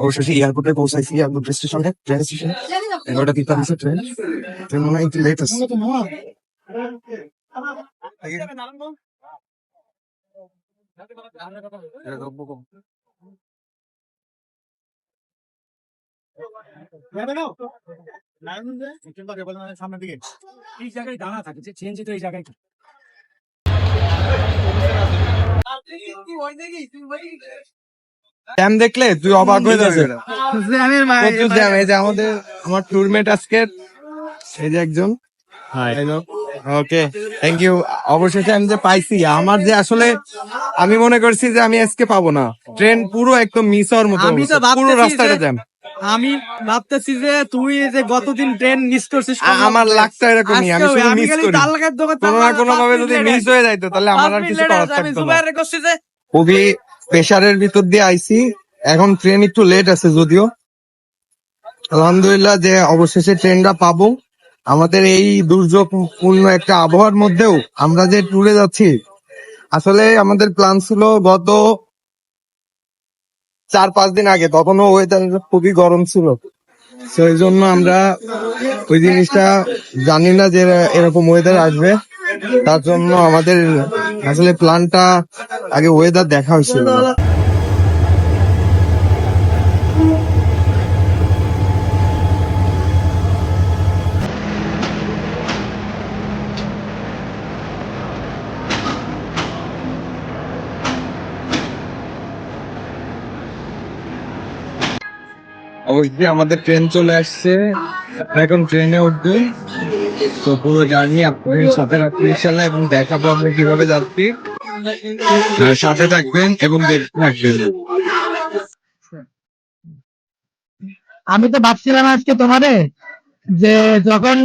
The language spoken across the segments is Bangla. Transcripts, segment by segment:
অবশেষে এয়ারপোর্টে পৌঁছাইছি, এয়ারপোর্ট স্টেশনে, ট্রেন স্টেশনে। 11:43 ট্রেন। ট্রেন মনে হয় একটু লেট আছে। সামনের দিকে এই জায়গায় দাঁড়া থাকে, যে চেঞ্জ তো এই জায়গায়। জ্যাম দেখলে তুই অবাক হয়ে যাবে। প্রচুর জ্যাম। এই যে আমার ট্যুরমেট আজকে, এই যে একজন। ওকে, থ্যাংক ইউ। অবশেষে আমি যে পাইছি, আমার যে আসলে আমি মনে করছি যে আমি আজকে পাবো না, ট্রেন পুরো একদম মিস হওয়ার মতো। আমি তো পুরো রাস্তাটা জ্যাম। আমি ভাবতেছি যে তুই যে গতদিন ট্রেন মিস করছিস, আমার লাকটা এরকমই, আমি শুধু মিস করি। কোনো না কোনো ভাবে যদি মিস হয়ে যাইতো তাহলে আমার আর কিছু করার থাকতো না। খুবই প্রেসারের ভিতর দিয়ে আইছি। এখন ট্রেন একটু লেট আছে যদিও, আলহামদুলিল্লাহ যে অবশেষে ট্রেনটা পাবো। আমাদের এই দুর্যোগপূর্ণ একটা আবহাওয়ার মধ্যেও আমরা যে ট্যুরে যাচ্ছি, আসলে আমাদের প্ল্যান ছিল গত 4-5 দিন আগে, তখনও ওয়েদার খুবই গরম ছিল। সেই জন্য আমরা ওই জিনিসটা জানি না যে এরকম ওয়েদার আসবে, তার জন্য আমাদের আসলে প্ল্যানটা আগে ওয়েদার দেখা হয়েছিল না। অবশ্যই আমাদের ট্রেন চলে আসছে, এখন ট্রেনে উঠবে। তো পুরো জার্নি আপনাদের সাথে রাখবেন ইনশাল্লাহ, এবং দেখাবো আমরা কিভাবে যাচ্ছি। সাথে থাকবেন এবং দেখতে থাকবেন। আমি তো ভাবছিলাম আজকে তোমারে যে যখন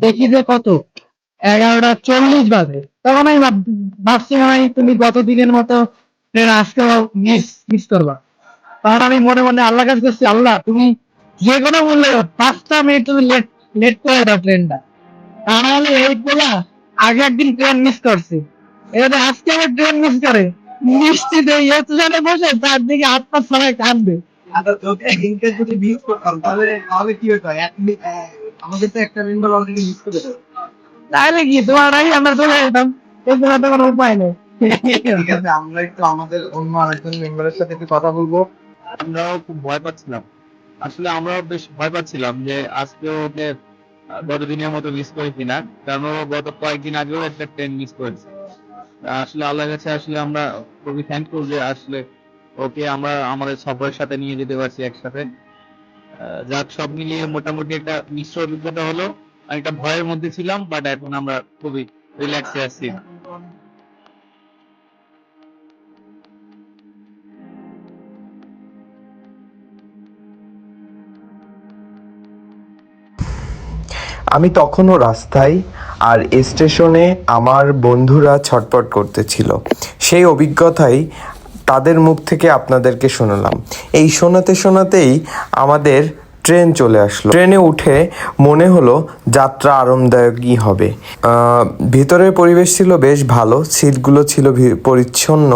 দেখি যে কত 11:40 বাজে, তখন আমি ভাবছিলাম তুমি গতদিনের মতো ট্রেন আজকে মিস করবা। তখন আমি মনে মনে আল্লাহ কাছে করছি, আল্লাহ তুমি যে কোনো মূল্যে 5টা মিনিট তুমি লেট লেট করে দাও ট্রেনটা। তাহলে এই বলা আগে একদিন ট্রেন মিস করছি, এবারে আজকে আমার ট্রেন মিস করে নিশ্চিত এই স্টেশনে বসে তার দিকে হাত পা সবাই কাঁদবে। যদি মিস করতাম তাহলে কি হতো, আমাদের তো একটা মেম্বার অলরেডি মিস করে দেবে। তাহলে কি তোমার আগে আমরা চলে যেতাম, কিন্তু তো কোনো উপায় নেই। ঠিক আছে, আমরা একটু আমাদের অন্য আরেকজন মেম্বারের সাথে একটু কথা বলবো। আমরাও খুব ভয় পাচ্ছিলাম, আসলে আমরাও বেশ ভয় পাচ্ছিলাম যে আজকেও ওকে গতদিনের মতো মিস করি কিনা, কারণ ও গত কয়েকদিন আগেও একটা ট্রেন মিস করেছে। আসলে আল্লাহর কাছে আসলে আমরা খুবই থ্যাঙ্কফুল যে আসলে ওকে আমরা আমাদের সফরের সাথে নিয়ে যেতে পারছি একসাথে। যাক, সব মিলিয়ে মোটামুটি একটা মিশ্র অভিজ্ঞতা হলো। আমি একটা ভয়ের মধ্যে ছিলাম, বাট এখন আমরা খুবই রিল্যাক্সে আছি। আমি তখনও রাস্তায়, আর স্টেশনে আমার বন্ধুরা ছটপট করতেছিল। সেই অভিজ্ঞতাই তাদের মুখ থেকে আপনাদেরকে শোনালাম। এই শোনাতে শোনাতেই আমাদের ট্রেন চলে আসলো। ট্রেনে উঠে মনে হলো যাত্রা আরামদায়কই হবে। ভিতরের পরিবেশ ছিল বেশ ভালো, সিটগুলো ছিল পরিচ্ছন্ন,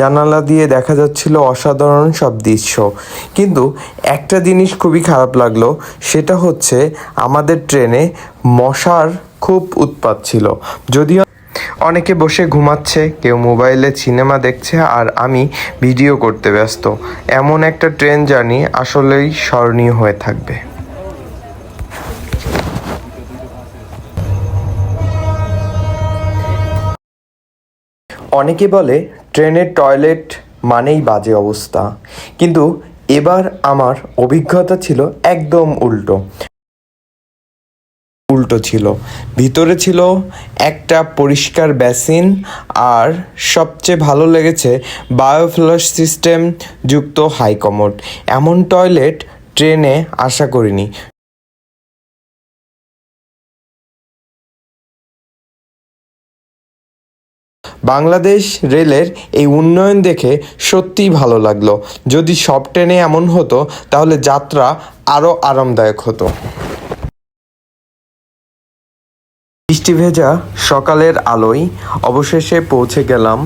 জানালা দিয়ে দেখা যাচ্ছিল অসাধারণ সব দৃশ্য। কিন্তু একটা জিনিস খুবই খারাপ লাগলো, সেটা হচ্ছে আমাদের ট্রেনে মশার খুব উৎপাত ছিল। যদিও অনেকে বসে ঘুমাচ্ছে, কেউ মোবাইলে সিনেমা দেখছে, আর আমি ভিডিও করতে ব্যস্ত। এমন একটা ট্রেন জার্নি আসলেই স্মরণীয় হয়ে থাকবে। অনেকে বলে ট্রেনের টয়লেট মানেই বাজে অবস্থা, কিন্তু এবার আমার অভিজ্ঞতা ছিল একদম উল্টো ছিল। ভিতরে ছিল একটা পরিষ্কার বেসিন, আর সবচেয়ে ভালো লেগেছে বায়োফ্লাশ সিস্টেম যুক্ত হাই কমোড। এমন টয়লেট ট্রেনে আশা করিনি। বাংলাদেশ রেলের এই উন্নয়ন দেখে সত্যিই ভালো লাগলো। যদি সব ট্রেনে এমন হতো তাহলে যাত্রা আরও আরামদায়ক হতো। বৃষ্টি ভেজা সকালের আলোয় অবশেষে পৌঁছে গেলাম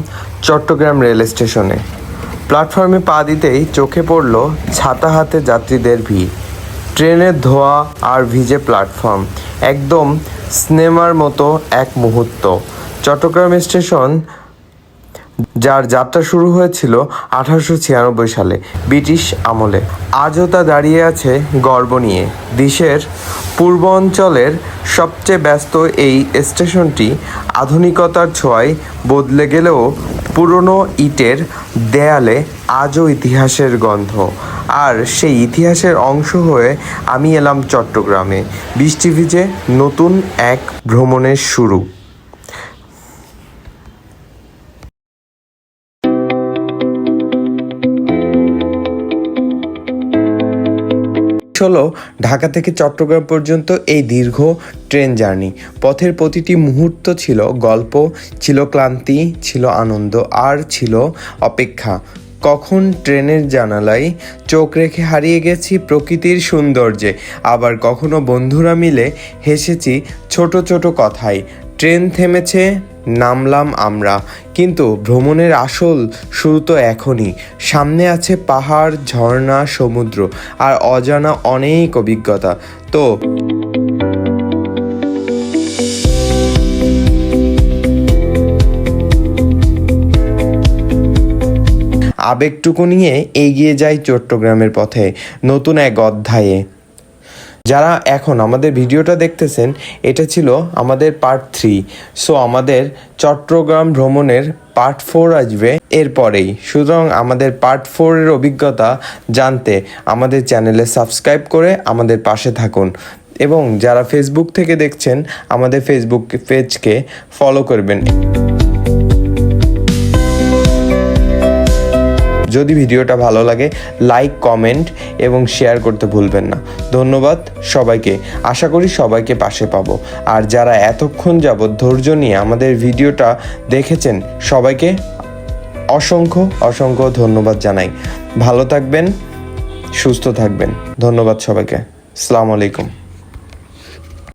চট্টগ্রাম রেল স্টেশনে। প্ল্যাটফর্মে পা দিতেই চোখে পড়ল ছাতা হাতে যাত্রীদের ভিড়। ট্রেনের ধোঁয়া আর ভিজে প্ল্যাটফর্ম, একদম সিনেমার মতো এক মুহূর্ত। চট্টগ্রাম স্টেশন, যার যাত্রা শুরু হয়েছিল 1896 সালে ব্রিটিশ আমলে, আজও তা দাঁড়িয়ে আছে গর্ব নিয়ে। দেশের পূর্ব অঞ্চলের সবচেয়ে ব্যস্ত এই স্টেশনটি আধুনিকতার ছোঁয়ায় বদলে গেলেও পুরনো ইটের দেয়ালে আজও ইতিহাসের গন্ধ। আর সেই ইতিহাসের অংশ হয়ে আমি এলাম চট্টগ্রামে, বৃষ্টি ভিজে নতুন এক ভ্রমণের শুরু। হলো ঢাকা থেকে চট্টগ্রাম পর্যন্ত এই দীর্ঘ ট্রেন জার্নি। পথের প্রতিটি মুহূর্ত ছিল গল্প, ছিল ক্লান্তি, ছিল আনন্দ, আর ছিল অপেক্ষা। কখন ট্রেনের জানালায় চোখ রেখে হারিয়ে গেছি প্রকৃতির সৌন্দর্যে, আবার কখনো বন্ধুরা মিলে হেসেছি ছোট ছোট কথায়। ট্রেন থেমেছে, নামলাম আমরা, কিন্তু ভ্রমণের আসল শুরু তো এখনই। সামনে আছে পাহাড়, ঝর্ণা, সমুদ্র আর অজানা অনেক অভিজ্ঞতা। তো আবেগটুকু নিয়ে এগিয়ে যাই চট্টগ্রামের পথে, নতুন এক অধ্যায়ে। যারা এখন আমাদের ভিডিওটা দেখতেছেন, এটা ছিল আমাদের পার্ট 3। সো আমাদের চট্টগ্রাম ভ্রমণের পার্ট 4 আসবে এরপরেই। সুতরাং আমাদের পার্ট 4 এর অভিজ্ঞতা জানতে আমাদের চ্যানেলে সাবস্ক্রাইব করে আমাদের পাশে থাকুন, এবং যারা ফেসবুক থেকে দেখছেন আমাদের ফেসবুক পেজকে ফলো করবেন। যদি ভিডিওটা ভালো লাগে, লাইক, কমেন্ট এবং শেয়ার করতে ভুলবেন না। ধন্যবাদ সবাইকে, আশা করি সবাইকে পাশে পাবো। আর যারা এতক্ষণ যাবৎ ধৈর্য নিয়ে আমাদের ভিডিওটা দেখেছেন, সবাইকে অসংখ্য অসংখ্য ধন্যবাদ জানাই। ভালো থাকবেন, সুস্থ থাকবেন। ধন্যবাদ সবাইকে। আসসালামু আলাইকুম।